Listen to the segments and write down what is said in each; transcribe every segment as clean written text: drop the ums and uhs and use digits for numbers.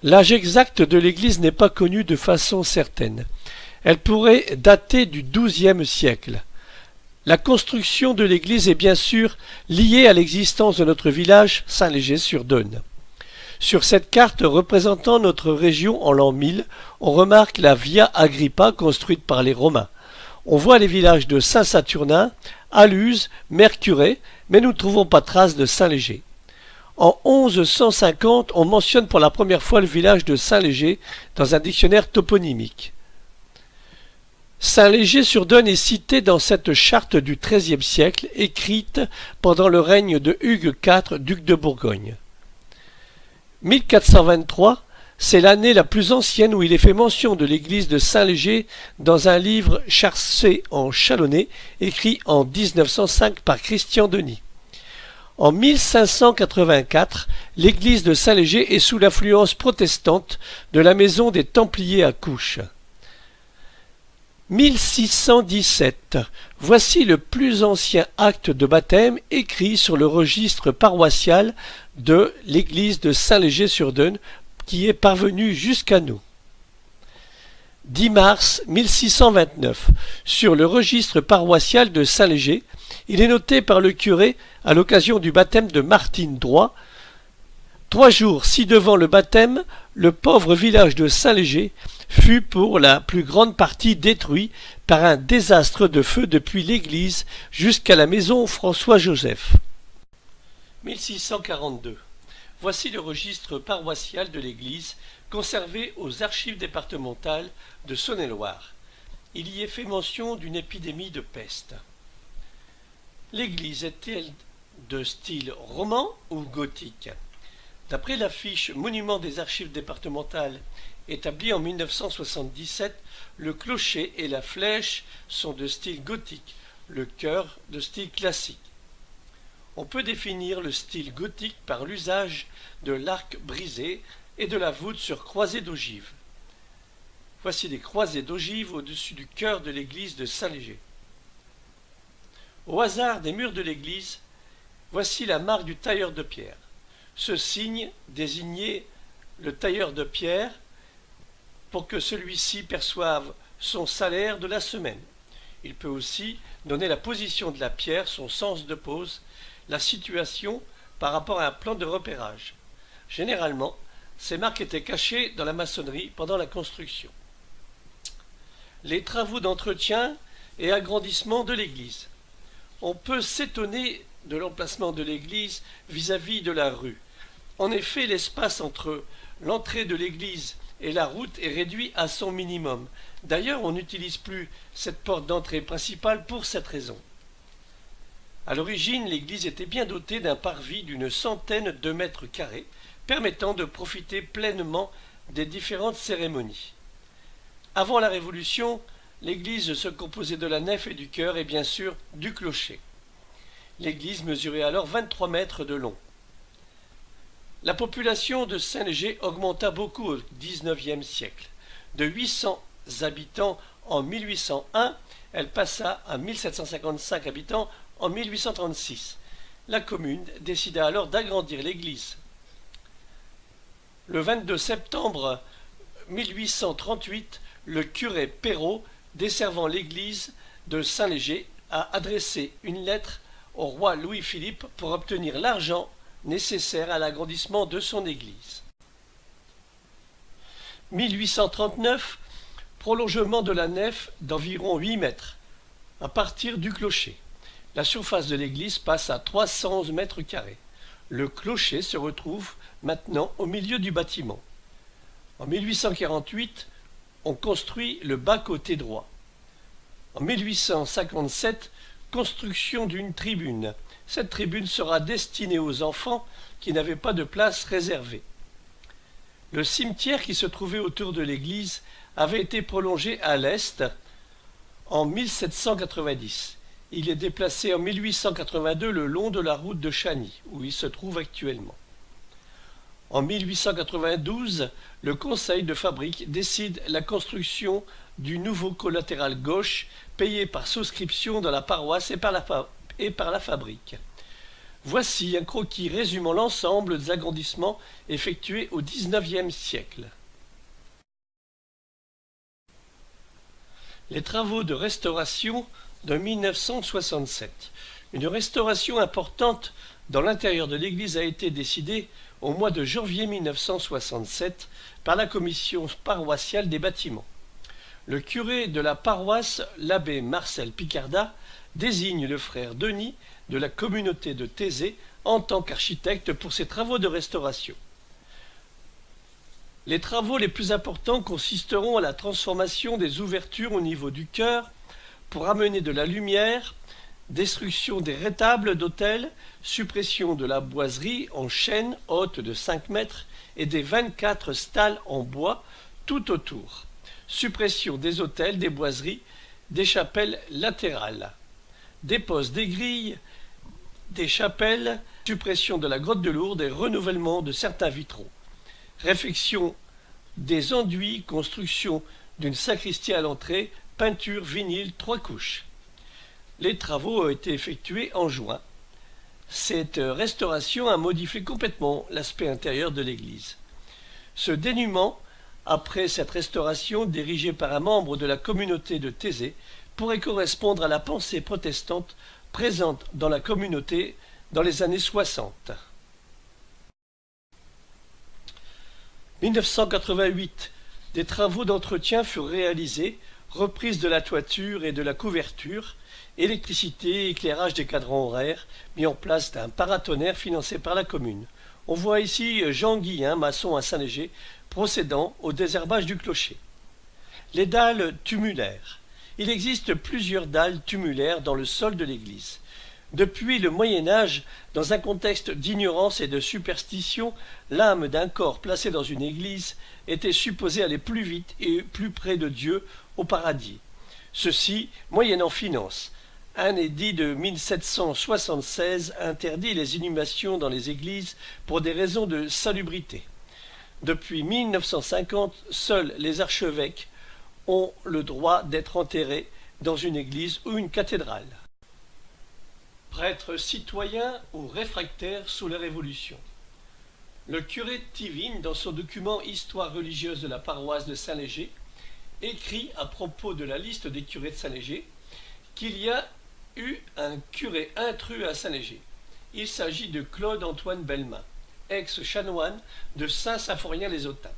L'âge exact de l'église n'est pas connu de façon certaine. Elle pourrait dater du XIIe siècle. La construction de l'église est bien sûr liée à l'existence de notre village Saint-Léger-sur-Dheune. Sur cette carte représentant notre région en l'an 1000, on remarque la Via Agrippa construite par les Romains. On voit les villages de Saint-Saturnin, Aluse, Mercurey, mais nous ne trouvons pas trace de Saint-Léger. En 1150, on mentionne pour la première fois le village de Saint-Léger dans un dictionnaire toponymique. Saint-Léger-sur-Dheune est cité dans cette charte du XIIIe siècle, écrite pendant le règne de Hugues IV, duc de Bourgogne. 1423, c'est l'année la plus ancienne où il est fait mention de l'église de Saint-Léger dans un livre charcé en chalonnais, écrit en 1905 par Christian Denis. En 1584, l'église de Saint-Léger est sous l'influence protestante de la maison des Templiers à Couches. 1617. Voici le plus ancien acte de baptême écrit sur le registre paroissial de l'église de Saint-Léger-sur-Dheune qui est parvenu jusqu'à nous. 10 mars 1629. Sur le registre paroissial de Saint-Léger, il est noté par le curé à l'occasion du baptême de Martine Droit. 3 jours ci-devant le baptême, le pauvre village de Saint-Léger fut pour la plus grande partie détruit par un désastre de feu depuis l'église jusqu'à la maison François-Joseph. 1642. Voici le registre paroissial de l'église conservé aux archives départementales de Saône-et-Loire. Il y est fait mention d'une épidémie de peste. L'église est-elle de style roman ou gothique? D'après la fiche Monument des archives départementales établie en 1977, le clocher et la flèche sont de style gothique, le chœur de style classique. On peut définir le style gothique par l'usage de l'arc brisé et de la voûte sur croisée d'ogive. Voici des croisées d'ogive au-dessus du chœur de l'église de Saint-Léger. Au hasard des murs de l'église, voici la marque du tailleur de pierre. Ce signe désignait le tailleur de pierre pour que celui-ci perçoive son salaire de la semaine. Il peut aussi donner la position de la pierre, son sens de pose, la situation par rapport à un plan de repérage. Généralement, ces marques étaient cachées dans la maçonnerie pendant la construction. Les travaux d'entretien et agrandissement de l'église. On peut s'étonner de l'emplacement de l'église vis-à-vis de la rue. En effet, l'espace entre l'entrée de l'église et la route est réduit à son minimum. D'ailleurs, on n'utilise plus cette porte d'entrée principale pour cette raison. À l'origine, l'église était bien dotée d'un parvis d'une centaine de mètres carrés, permettant de profiter pleinement des différentes cérémonies. Avant la Révolution, l'église se composait de la nef et du chœur et bien sûr du clocher. L'église mesurait alors 23 mètres de long. La population de Saint-Léger augmenta beaucoup au XIXe siècle. De 800 habitants en 1801, elle passa à 1755 habitants en 1836. La commune décida alors d'agrandir l'église. Le 22 septembre 1838, le curé Perrault, desservant l'église de Saint-Léger, a adressé une lettre au roi Louis-Philippe pour obtenir l'argent nécessaire à l'agrandissement de son église. 1839, prolongement de la nef d'environ 8 mètres, à partir du clocher. La surface de l'église passe à 311 mètres carrés. Le clocher se retrouve maintenant au milieu du bâtiment. En 1848, on construit le bas-côté droit. En 1857, construction d'une tribune. Cette tribune sera destinée aux enfants qui n'avaient pas de place réservée. Le cimetière qui se trouvait autour de l'église avait été prolongé à l'est en 1790. Il est déplacé en 1882 le long de la route de Chagny, où il se trouve actuellement. En 1892, le conseil de fabrique décide la construction du nouveau collatéral gauche, payé par souscription dans la paroisse et par la fabrique. Voici un croquis résumant l'ensemble des agrandissements effectués au XIXe siècle. Les travaux de restauration de 1967. Une restauration importante dans l'intérieur de l'église a été décidée au mois de janvier 1967 par la commission paroissiale des bâtiments. Le curé de la paroisse, l'abbé Marcel Picardat, désigne le frère Denis de la communauté de Thésée en tant qu'architecte pour ces travaux de restauration. Les travaux les plus importants consisteront à la transformation des ouvertures au niveau du chœur pour amener de la lumière, destruction des rétables d'autel, suppression de la boiserie en chêne haute de 5 mètres et des 24 stalles en bois tout autour, suppression des autels, des boiseries, des chapelles latérales, dépose des grilles, des chapelles, suppression de la grotte de Lourdes et renouvellement de certains vitraux, réfection des enduits, construction d'une sacristie à l'entrée, peinture vinyle 3 couches. Les travaux ont été effectués en juin. Cette restauration a modifié complètement l'aspect intérieur de l'église. Ce dénûment, après cette restauration dirigée par un membre de la communauté de Thésée, pourrait correspondre à la pensée protestante présente dans la communauté dans les années 60. 1988, des travaux d'entretien furent réalisés, reprise de la toiture et de la couverture, électricité, éclairage des cadrans horaires, mis en place d'un paratonnerre financé par la commune. On voit ici Jean Guillain, maçon à Saint-Léger, procédant au désherbage du clocher. Les dalles tumulaires. Il existe plusieurs dalles tumulaires dans le sol de l'église. Depuis le Moyen Âge, dans un contexte d'ignorance et de superstition, l'âme d'un corps placé dans une église était supposée aller plus vite et plus près de Dieu au paradis. Ceci moyennant finance. Un édit de 1776 interdit les inhumations dans les églises pour des raisons de salubrité. Depuis 1950, seuls les archevêques ont le droit d'être enterrés dans une église ou une cathédrale. Prêtre citoyen ou réfractaire sous la Révolution. Le curé Tivine, dans son document Histoire religieuse de la paroisse de Saint-Léger, écrit à propos de la liste des curés de Saint-Léger qu'il y a eu un curé intrus à Saint-Léger. Il s'agit de Claude-Antoine Bellemin, ex-chanoine de Saint-Symphorien-les-Autun.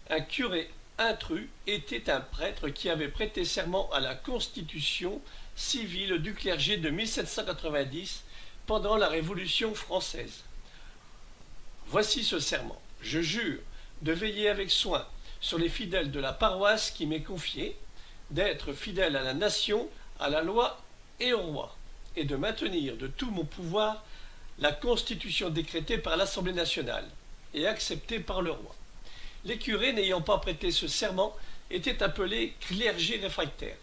Un curé intrus était un prêtre qui avait prêté serment à la constitution civile du clergé de 1790 pendant la Révolution française. Voici ce serment. Je jure de veiller avec soin sur les fidèles de la paroisse qui m'est confiée, d'être fidèle à la nation, à la loi et au roi, et de maintenir de tout mon pouvoir la constitution décrétée par l'Assemblée nationale et acceptée par le roi. Les curés n'ayant pas prêté ce serment étaient appelés clergés réfractaires.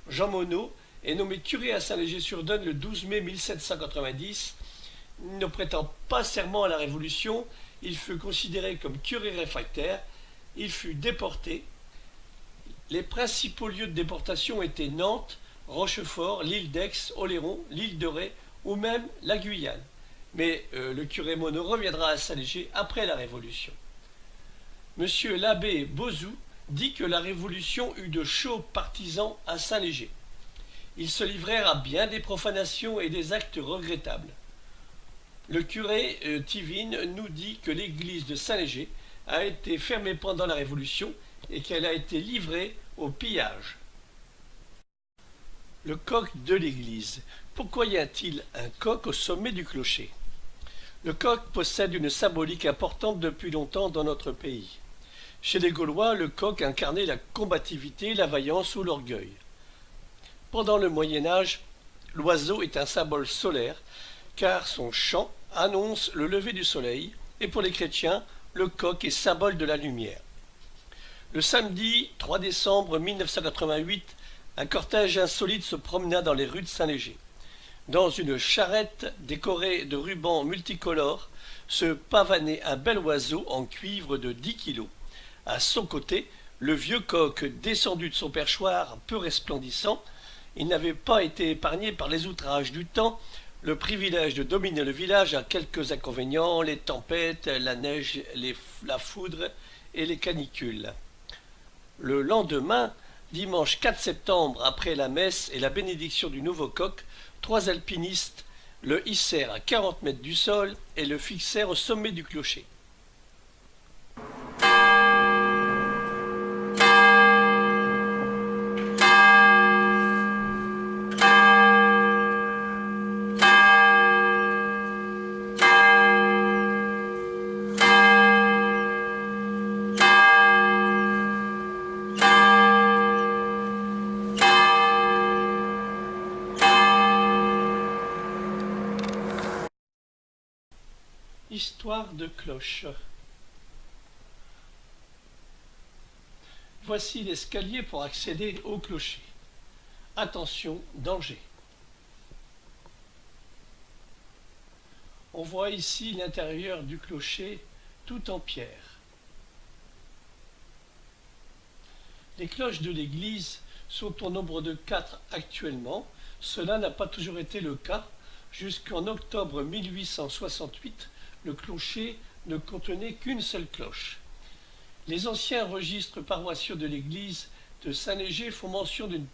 Jean Monod est nommé curé à Saint-Léger-sur-Donne le 12 mai 1790. Ne prêtant pas serment à la Révolution, il fut considéré comme curé réfractaire. Il fut déporté. Les principaux lieux de déportation étaient Nantes, Rochefort, l'île d'Aix, Oléron, l'île de Ré ou même la Guyane. Mais le curé Monod reviendra à Saint-Léger après la Révolution. Monsieur l'abbé Bozou dit que la Révolution eut de chauds partisans à Saint-Léger. Ils se livrèrent à bien des profanations et des actes regrettables. Le curé Tivine nous dit que l'église de Saint-Léger a été fermée pendant la Révolution et qu'elle a été livrée au pillage. Le coq de l'église. Pourquoi y a-t-il un coq au sommet du clocher? Le coq possède une symbolique importante depuis longtemps dans notre pays. Chez les Gaulois, le coq incarnait la combativité, la vaillance ou l'orgueil. Pendant le Moyen Âge, l'oiseau est un symbole solaire, car son chant annonce le lever du soleil, et pour les chrétiens, le coq est symbole de la lumière. Le samedi 3 décembre 1988, un cortège insolite se promena dans les rues de Saint-Léger. Dans une charrette décorée de rubans multicolores, se pavanait un bel oiseau en cuivre de 10 kilos. À son côté, le vieux coq descendu de son perchoir peu resplendissant, il n'avait pas été épargné par les outrages du temps Le privilège de dominer le village a quelques inconvénients, les tempêtes, la neige, la foudre et les canicules. Le lendemain, dimanche 4 septembre, après la messe et la bénédiction du nouveau coq, 3 alpinistes le hissèrent à 40 mètres du sol et le fixèrent au sommet du clocher. Histoire de cloche. Voici l'escalier pour accéder au clocher. Attention, danger. On voit ici l'intérieur du clocher tout en pierre. Les cloches de l'église sont au nombre de 4 actuellement. Cela n'a pas toujours été le cas. Jusqu'en octobre 1868, le clocher ne contenait qu'une seule cloche. Les anciens registres paroissiaux de l'église de Saint-Léger font mention d'une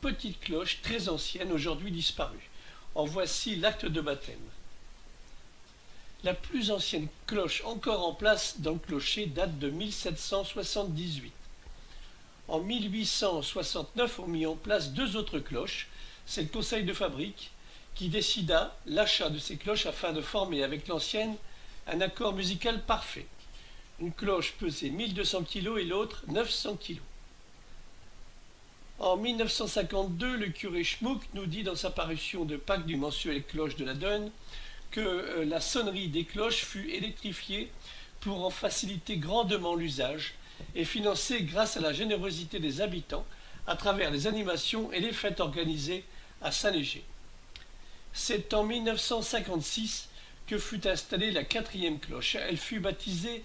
petite cloche très ancienne, aujourd'hui disparue. En voici l'acte de baptême. La plus ancienne cloche encore en place dans le clocher date de 1778. En 1869, on mit en place 2 autres cloches. C'est le conseil de fabrique qui décida l'achat de ces cloches afin de former avec l'ancienne un accord musical parfait. Une cloche pesait 1200 kg et l'autre 900 kg. En 1952, le curé Schmuck nous dit dans sa parution de Pâques du mensuel Cloche de la Donne que la sonnerie des cloches fut électrifiée pour en faciliter grandement l'usage et financée grâce à la générosité des habitants à travers les animations et les fêtes organisées à Saint-Léger. C'est en 1956 que fut installée la 4e cloche. Elle fut baptisée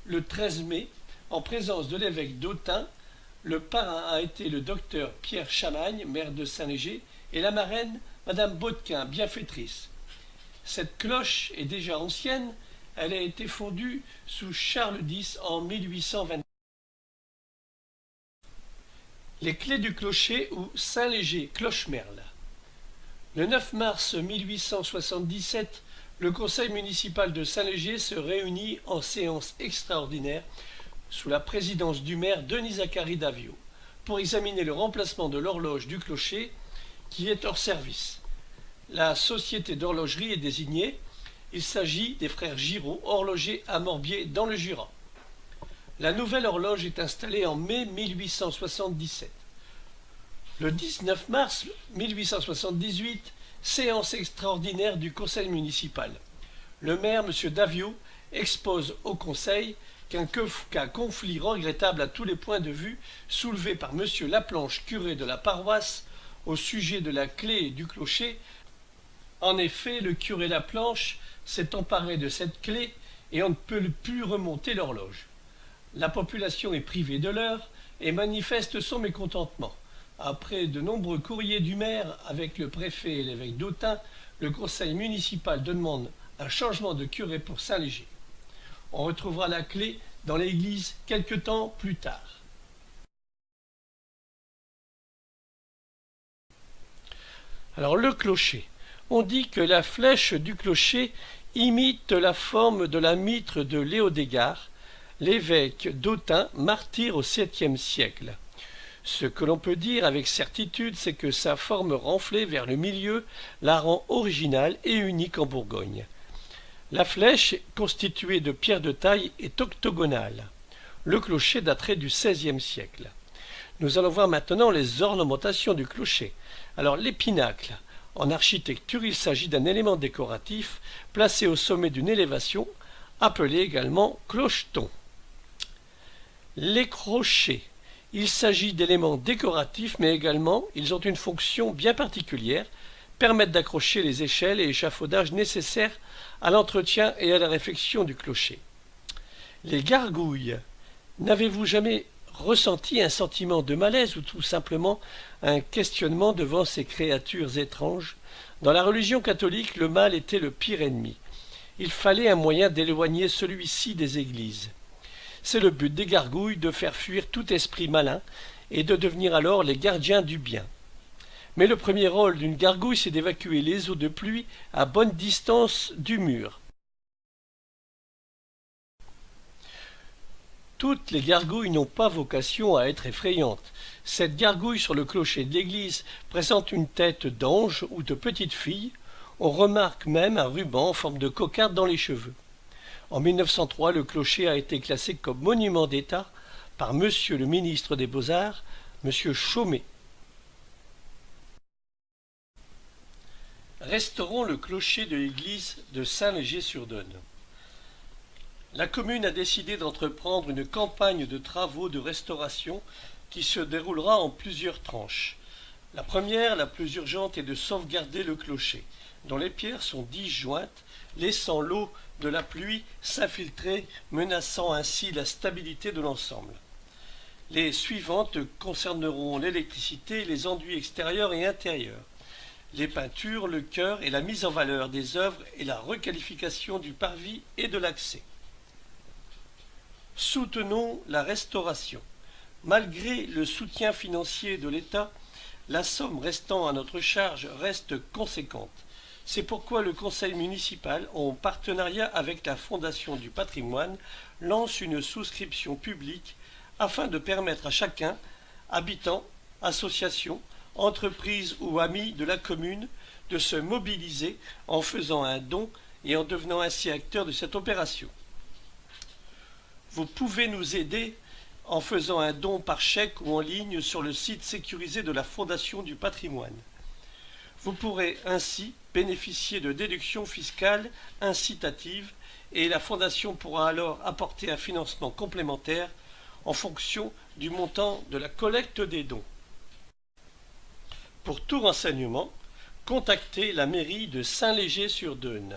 le 13 mai en présence de l'évêque d'Autun. Le parrain a été le docteur Pierre Chamagne, maire de Saint-Léger, et la marraine, Madame Baudequin, bienfaitrice. Cette cloche est déjà ancienne. Elle a été fondue sous Charles X en 1820. Les clés du clocher ou Saint-Léger, Clochemerle. Le 9 mars 1877, le conseil municipal de Saint-Léger se réunit en séance extraordinaire sous la présidence du maire Denis-Zacharie Davio pour examiner le remplacement de l'horloge du clocher qui est hors service. La société d'horlogerie est désignée. Il s'agit des frères Giraud, horlogers à Morbier dans le Jura. La nouvelle horloge est installée en mai 1877. Le 19 mars 1878, séance extraordinaire du conseil municipal. Le maire, M. Davio, expose au conseil qu'un conflit regrettable à tous les points de vue soulevé par M. Laplanche, curé de la paroisse, au sujet de la clé du clocher. En effet, le curé Laplanche s'est emparé de cette clé et on ne peut plus remonter l'horloge. La population est privée de l'heure et manifeste son mécontentement. Après de nombreux courriers du maire avec le préfet et l'évêque d'Autun, le conseil municipal demande un changement de curé pour Saint-Léger. On retrouvera la clé dans l'église quelque temps plus tard. Alors le clocher. On dit que la flèche du clocher imite la forme de la mitre de Léodégard, l'évêque d'Autun, martyr au 7e siècle. Ce que l'on peut dire avec certitude, c'est que sa forme renflée vers le milieu la rend originale et unique en Bourgogne. La flèche, constituée de pierres de taille, est octogonale. Le clocher daterait du XVIe siècle. Nous allons voir maintenant les ornementations du clocher. Alors les pinacles. En architecture, il s'agit d'un élément décoratif placé au sommet d'une élévation, appelé également clocheton. Les crochets. Il s'agit d'éléments décoratifs, mais également, ils ont une fonction bien particulière, permettent d'accrocher les échelles et échafaudages nécessaires à l'entretien et à la réfection du clocher. Les gargouilles. N'avez-vous jamais ressenti un sentiment de malaise ou tout simplement un questionnement devant ces créatures étranges. Dans la religion catholique, le mal était le pire ennemi. Il fallait un moyen d'éloigner celui-ci des églises. C'est le but des gargouilles de faire fuir tout esprit malin et de devenir alors les gardiens du bien. Mais le premier rôle d'une gargouille, c'est d'évacuer les eaux de pluie à bonne distance du mur. Toutes les gargouilles n'ont pas vocation à être effrayantes. Cette gargouille sur le clocher de l'église présente une tête d'ange ou de petite fille. On remarque même un ruban en forme de cocarde dans les cheveux. En 1903, le clocher a été classé comme monument d'État par Monsieur le ministre des Beaux-Arts, Monsieur Chaumet. Restaurons le clocher de l'église de Saint-Léger-sur-Dône. La commune a décidé d'entreprendre une campagne de travaux de restauration qui se déroulera en plusieurs tranches. La première, la plus urgente, est de sauvegarder le clocher, dont les pierres sont disjointes, laissant l'eau de la pluie s'infiltrer, menaçant ainsi la stabilité de l'ensemble. Les suivantes concerneront l'électricité, les enduits extérieurs et intérieurs, les peintures, le chœur et la mise en valeur des œuvres et la requalification du parvis et de l'accès. Soutenons la restauration. Malgré le soutien financier de l'État, la somme restant à notre charge reste conséquente. C'est pourquoi le conseil municipal, en partenariat avec la Fondation du patrimoine, lance une souscription publique afin de permettre à chacun, habitant, association, entreprise ou ami de la commune, de se mobiliser en faisant un don et en devenant ainsi acteur de cette opération. Vous pouvez nous aider en faisant un don par chèque ou en ligne sur le site sécurisé de la Fondation du patrimoine. Vous pourrez ainsi bénéficier de déductions fiscales incitatives et la Fondation pourra alors apporter un financement complémentaire en fonction du montant de la collecte des dons. Pour tout renseignement, contactez la mairie de Saint-Léger-sur-Dône.